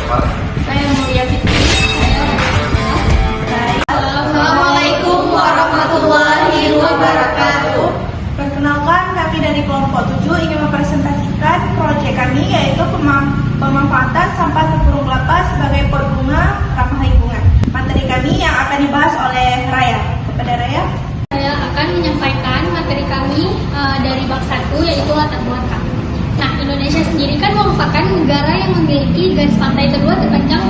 siapa? Saya Mulia Fitri. Assalamualaikum warahmatullahi wabarakatuh. Perkenalkan, kami dari kelompok 7 ingin mempresentasikan proyek kami, yaitu pemanfaatan sampah tempurung kelapa sebagai pot bunga ramah lingkungan. Materi kami yang akan dibahas oleh Raya. Kepada Raya. Saya akan menyampaikan materi kami dari bab 1, yaitu latar belakang. Nah, Indonesia sendiri kan merupakan negara yang memiliki garis pantai terpanjang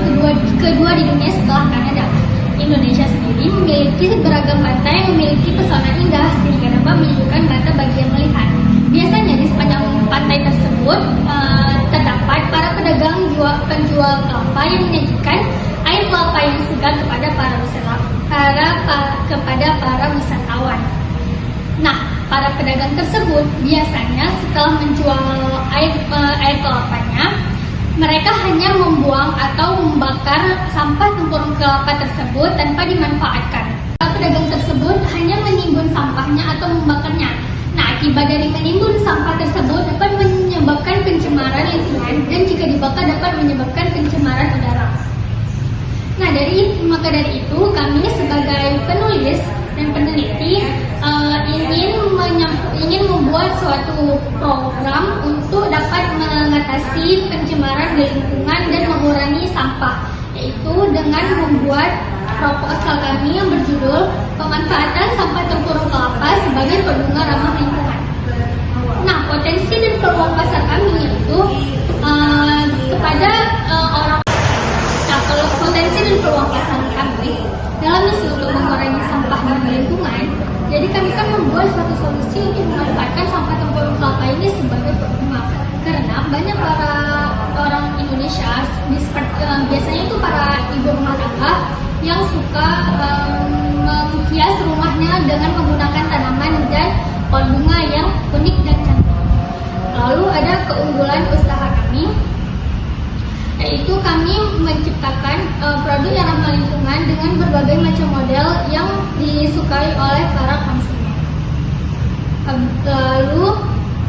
kedua di dunia setelah Kanada. Indonesia sendiri memiliki beragam pantai yang memiliki pesona indah sehingga dapat menunjukkan mata bagi yang melihat. Biasanya di sepanjang pantai tersebut terdapat para pedagang penjual kelapa yang menyajikan air kelapa yang segar kepada para wisatawan. Nah, para pedagang tersebut biasanya setelah menjual air kelapanya, mereka hanya membuang atau membakar sampah tempurung kelapa tersebut tanpa dimanfaatkan. Para pedagang tersebut hanya menimbun sampahnya atau membakarnya. Nah, akibat dari menimbun sampah tersebut dapat menyebabkan pencemaran lingkungan dan jika dibakar dapat menyebabkan pencemaran udara. Nah, maka dari itu kami sebagai penulis dan peneliti ingin membuat suatu program untuk dapat mengatasi pencemaran lingkungan dan mengurangi sampah, yaitu dengan membuat proposal kami yang berjudul pemanfaatan sampah tempurung kelapa sebagai bunga ramah lingkungan. Nah, potensi dan peluang pasar kami yaitu kepada orang. Nah, kalau potensi dan peluang pasar kami dalam misi untuk mengurangi sampah di lingkungan, jadi kami kan membuat suatu solusi untuk memanfaatkan sampah tempurung kelapa ini sebagai bunga. Karena banyak para orang Indonesia, biasanya itu para ibu rumah tangga yang suka menghias rumahnya dengan menggunakan tanaman dan pot bunga yang unik dan cantik. Lalu ada keunggulan usaha kami, yaitu kami menciptakan produk yang ramah lingkungan dengan berbagai macam model yang disukai oleh para konsumen. Lalu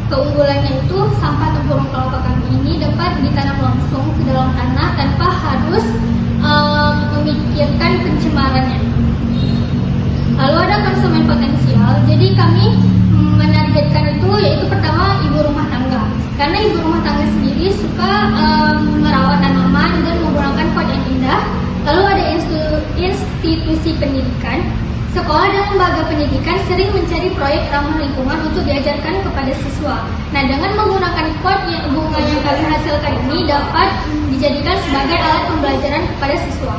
keunggulannya itu sampah tempurung kelapa kami ini dapat ditanam langsung ke dalam tanah tanpa harus memikirkan pencemarannya. Lalu ada konsumen potensial. Jadi kami menargetkan itu yaitu pertama ibu rumah tangga. Karena ibu rumah tangga sendiri suka merawat tanaman dan menggunakan pot yang indah. Lalu ada institusi pendidikan. Sekolah dan lembaga pendidikan sering mencari proyek ramah lingkungan untuk diajarkan kepada siswa. Nah, dengan menggunakan pot yang bunga yang kami hasilkan ini dapat dijadikan sebagai alat pembelajaran kepada siswa.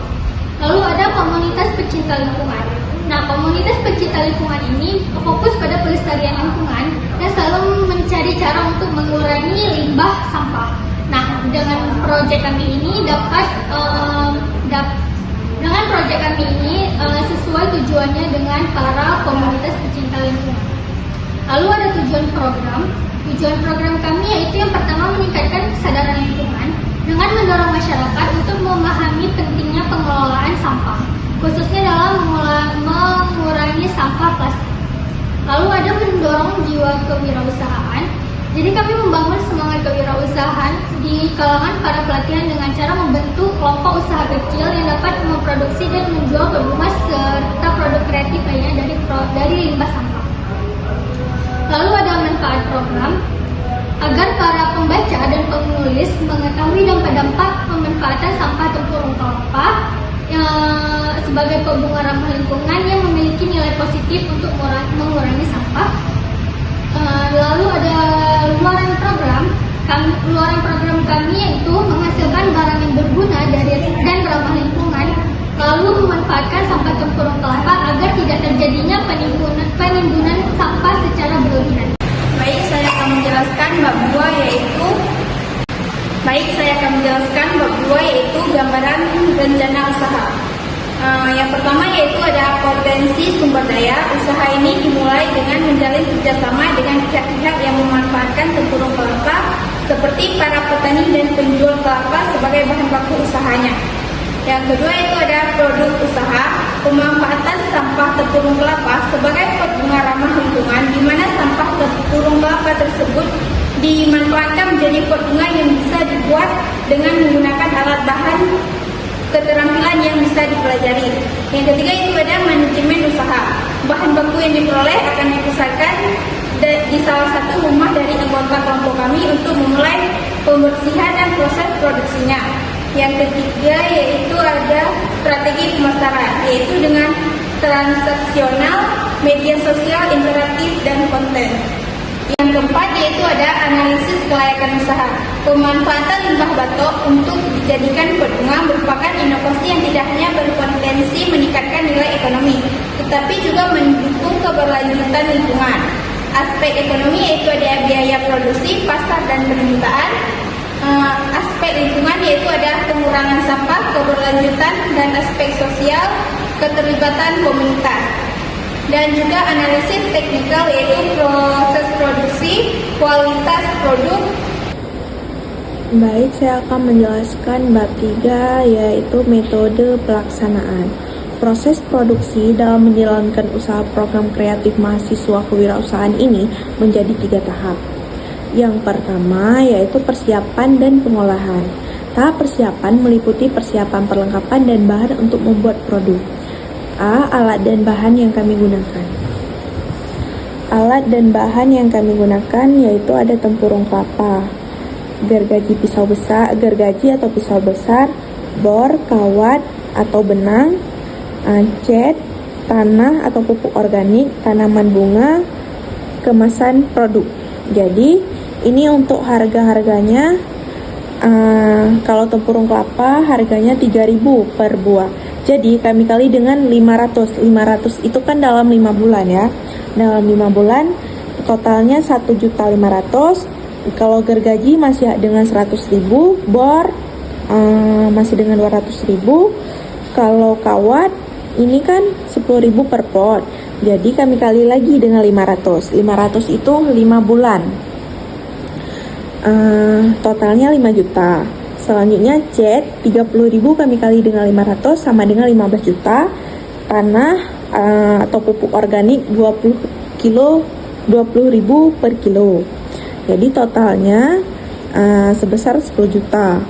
Lalu ada komunitas pecinta lingkungan. Nah, komunitas pecinta lingkungan ini fokus pada pelestarian lingkungan dan selalu mencari cara untuk mengurangi limbah sampah. Nah, dengan proyek kami ini sesuai tujuannya dengan para komunitas pecinta lingkungan. Lalu ada tujuan program. Tujuan program kami yaitu yang pertama meningkatkan kesadaran lingkungan dengan mendorong masyarakat untuk memahami pentingnya pengelolaan sampah, khususnya dalam mengurangi sampah plastik. Lalu ada mendorong jiwa kewirausahaan. Jadi kami membangun semangat kewirausasahaan di kalangan para pelatihan dengan cara membentuk kelompok usaha kecil yang dapat memproduksi dan menjual bunga serta produk kreatif lainnya dari limbah sampah. Lalu ada manfaat program agar para pembaca dan penulis mengetahui dampak pemanfaatan sampah tempurung kelapa sebagai bunga ramah lingkungan yang memiliki nilai positif untuk mengurangi sampah. Lalu ada luaran program kami yaitu menghasilkan barang yang berguna dan ramah lingkungan, lalu memanfaatkan sampah tempurung kelapa agar tidak terjadinya penimbunan sampah secara berlebihan. Baik, saya akan menjelaskan bab 2 yaitu gambaran rencana usaha. Yang pertama yaitu ada potensi sumber daya. Usaha ini dimulai dengan menjalin kerjasama dengan pihak-pihak yang memanfaatkan tempurung kelapa seperti para petani dan penjual kelapa sebagai bahan baku usahanya. Yang kedua itu ada produk usaha, pemanfaatan sampah tempurung kelapa sebagai pot bunga ramah lingkungan, di mana sampah tempurung kelapa tersebut dimanfaatkan menjadi pot bunga yang bisa dibuat dengan menggunakan alat bahan keterampilan yang bisa dipelajari. Yang ketiga itu ada manajemen usaha. Bahan baku yang diperoleh akan dipusatkan di salah satu rumah dari anggota kelompok kami untuk memulai pembersihan dan proses produksinya. Yang ketiga yaitu ada strategi pemasaran, yaitu dengan transaksional, media sosial, interaktif, dan konten. Yang keempat yaitu ada analisis kelayakan usaha. Pemanfaatan limbah batok untuk dijadikan bunga merupakan inovasi yang tidak hanya berpotensi meningkatkan nilai ekonomi, tetapi juga mendukung keberlanjutan lingkungan. Aspek ekonomi yaitu ada biaya produksi, pasar, dan permintaan. Aspek lingkungan yaitu ada pengurangan sampah, keberlanjutan, dan aspek sosial, keterlibatan komunitas. Dan juga analisis teknikal yaitu proses produksi, kualitas produk. Baik, saya akan menjelaskan bab 3 yaitu metode pelaksanaan. Proses produksi dalam menjalankan usaha program kreatif mahasiswa kewirausahaan ini menjadi 3 tahap. Yang pertama yaitu persiapan dan pengolahan. Tahap persiapan meliputi persiapan perlengkapan dan bahan untuk membuat produk. A. Alat dan bahan yang kami gunakan. Alat dan bahan yang kami gunakan yaitu ada tempurung kelapa, gergaji atau pisau besar, bor, kawat atau benang, cat, tanah atau pupuk organik, tanaman bunga, kemasan produk. Jadi ini untuk harga-harganya, kalau tempurung kelapa harganya 3.000 per buah. Jadi kami kali dengan 500 itu kan dalam 5 bulan ya. Dalam 5 bulan totalnya 1.500.000. Kalau gergaji masih dengan 100.000, bor masih dengan 200.000. Kalau kawat ini kan 10.000 per pot. Jadi kami kali lagi dengan 500 itu 5 bulan. Totalnya 5 juta. Selanjutnya cat 30.000 kami kali dengan 500 sama dengan 15 juta. Tanah atau pupuk organik 20.000 per kilo. Jadi totalnya sebesar 10 juta.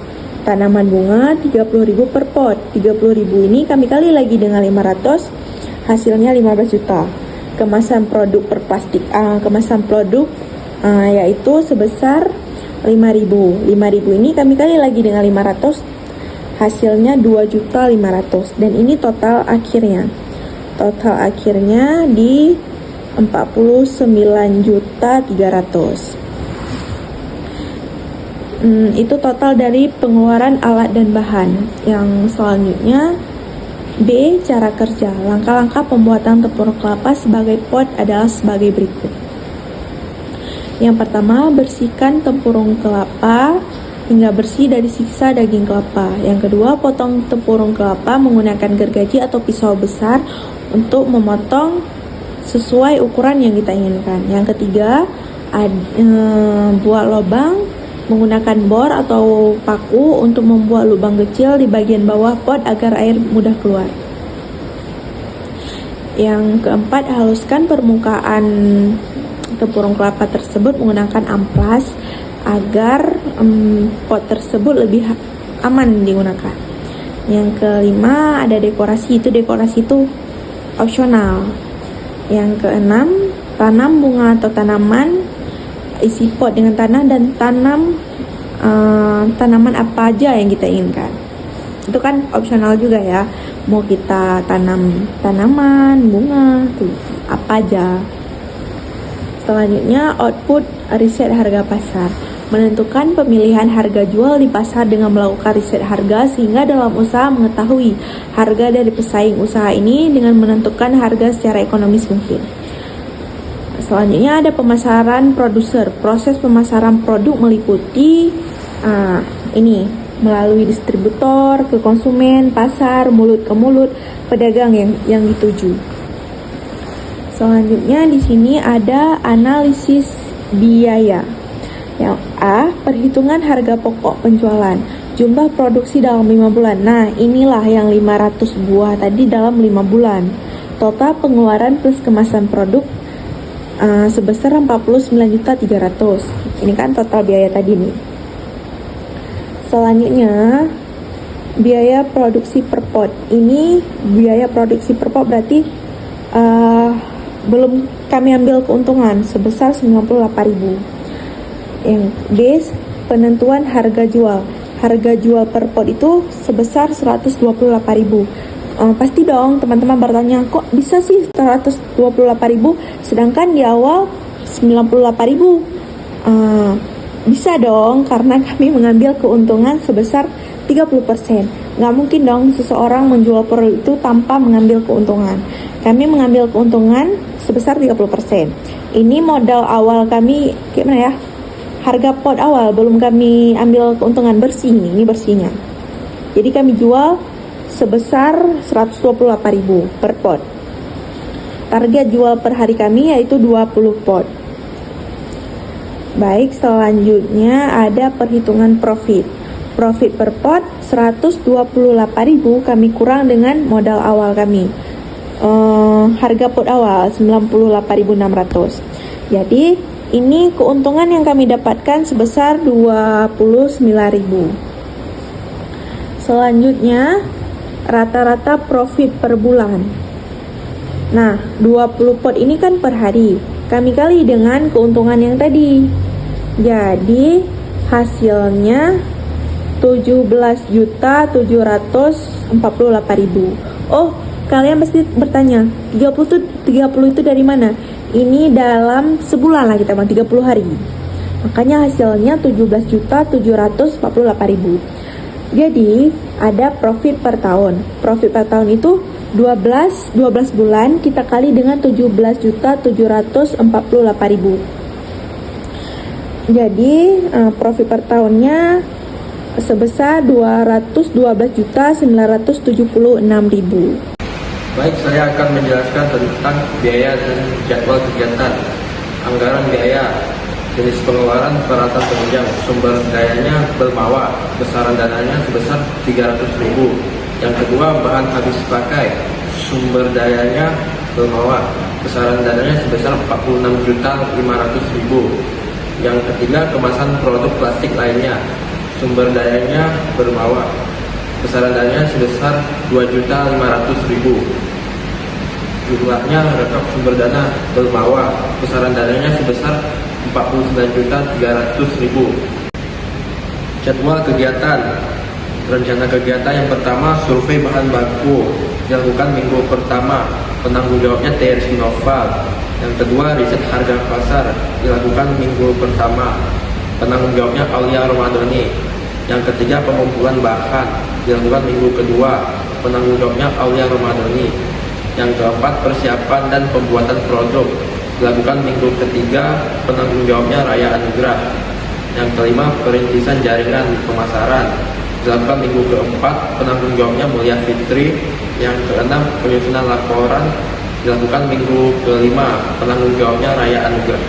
Tanaman bunga 30.000 per pot. 30.000 ini kami kali lagi dengan 500, hasilnya 15 juta. Kemasan produk per plastik, kemasan produk yaitu sebesar 5.000 ini kami kali lagi dengan 500, hasilnya 2.500.000. Dan ini total akhirnya di 49.300.000. Itu total dari pengeluaran alat dan bahan. Yang selanjutnya B. Cara kerja. Langkah-langkah pembuatan tempurung kelapa sebagai pot adalah sebagai berikut. Yang pertama, bersihkan tempurung kelapa hingga bersih dari sisa daging kelapa. Yang kedua, potong tempurung kelapa menggunakan gergaji atau pisau besar untuk memotong sesuai ukuran yang kita inginkan. Yang ketiga, buat lubang menggunakan bor atau paku untuk membuat lubang kecil di bagian bawah pot agar air mudah keluar. Yang keempat, haluskan permukaan tempurung kelapa tersebut menggunakan amplas agar pot tersebut lebih aman digunakan. Yang kelima, ada dekorasi. Dekorasi itu opsional. Yang keenam, tanam bunga atau tanaman, isi pot dengan tanah dan tanam tanaman apa aja yang kita inginkan. Itu kan opsional juga ya. Mau kita tanam tanaman, bunga, apa aja. Selanjutnya, output riset harga pasar. Menentukan pemilihan harga jual di pasar dengan melakukan riset harga sehingga dalam usaha mengetahui harga dari pesaing usaha ini dengan menentukan harga secara ekonomis mungkin. Selanjutnya ada pemasaran produser. Proses pemasaran produk meliputi ini melalui distributor ke konsumen, pasar, mulut ke mulut, pedagang yang dituju. Selanjutnya di sini ada analisis biaya. Yang A, perhitungan harga pokok penjualan, jumlah produksi dalam 5 bulan. Nah, inilah yang 500 buah tadi dalam 5 bulan. Total pengeluaran plus kemasan produk sebesar 49.300.000. Ini kan total biaya tadi nih. Selanjutnya biaya produksi per pot. Ini biaya produksi per pot berarti belum kami ambil keuntungan sebesar 98.000. Yang B, penentuan harga jual. Harga jual per pot itu sebesar 128.000. Pasti dong teman-teman bertanya, kok bisa sih 128.000 sedangkan di awal 98.000? Bisa dong, karena kami mengambil keuntungan sebesar 30%. Nggak mungkin dong seseorang menjual produk itu tanpa mengambil keuntungan. Kami mengambil keuntungan sebesar 30%. Ini modal awal kami, gimana ya? Harga pot awal, belum kami ambil keuntungan bersih ini bersihnya. Jadi kami jual sebesar 128.000 per pot. Target jual per hari kami yaitu 20 pot. Baik, selanjutnya ada perhitungan profit. Profit per pot 128.000 kami kurang dengan modal awal kami. Harga pot awal 98.600. Jadi ini keuntungan yang kami dapatkan sebesar 29.000. Selanjutnya rata-rata profit per bulan. Nah, 20 pot ini kan per hari. Kami kali dengan keuntungan yang tadi. Jadi hasilnya 17.748.000. Oh, kalian pasti bertanya, 30 itu dari mana? Ini dalam sebulan lah kita, 30 hari. Makanya hasilnya 17.748.000. Jadi, ada profit per tahun. Profit per tahun itu 12 bulan kita kali dengan 17.748.000. Jadi, profit per tahunnya sebesar 212.976.000. Baik, saya akan menjelaskan tentang biaya dan jadwal kegiatan. Anggaran biaya, jenis pengeluaran, peralatan penunjang, sumber dayanya bermawa, besaran dananya sebesar 300.000. Yang kedua, bahan habis pakai, sumber dayanya bermawa, besaran dananya sebesar 46.500.000. Yang ketiga, kemasan produk plastik lainnya, sumber dayanya bermawa, besaran dananya sebesar 2.500.000. Jumlahnya rekap sumber dana bermawa, besaran dananya sebesar 49.300.000. Jadwal kegiatan. Rencana kegiatan yang pertama, survei bahan baku dilakukan minggu pertama, penanggung jawabnya TRC Noval. Yang kedua, riset harga pasar dilakukan minggu pertama, penanggung jawabnya Aulia Romadoni. Yang ketiga, pengumpulan bahan dilakukan minggu kedua, penanggung jawabnya Aulia Romadoni. Yang keempat, persiapan dan pembuatan produk dilakukan minggu ketiga, penanggung jawabnya Raya Anugrah. Yang kelima, perintisan jaringan pemasaran dilakukan minggu keempat, penanggung jawabnya Mulia Fitri. Yang keenam, penyusunan laporan dilakukan minggu kelima, penanggung jawabnya Raya Anugrah.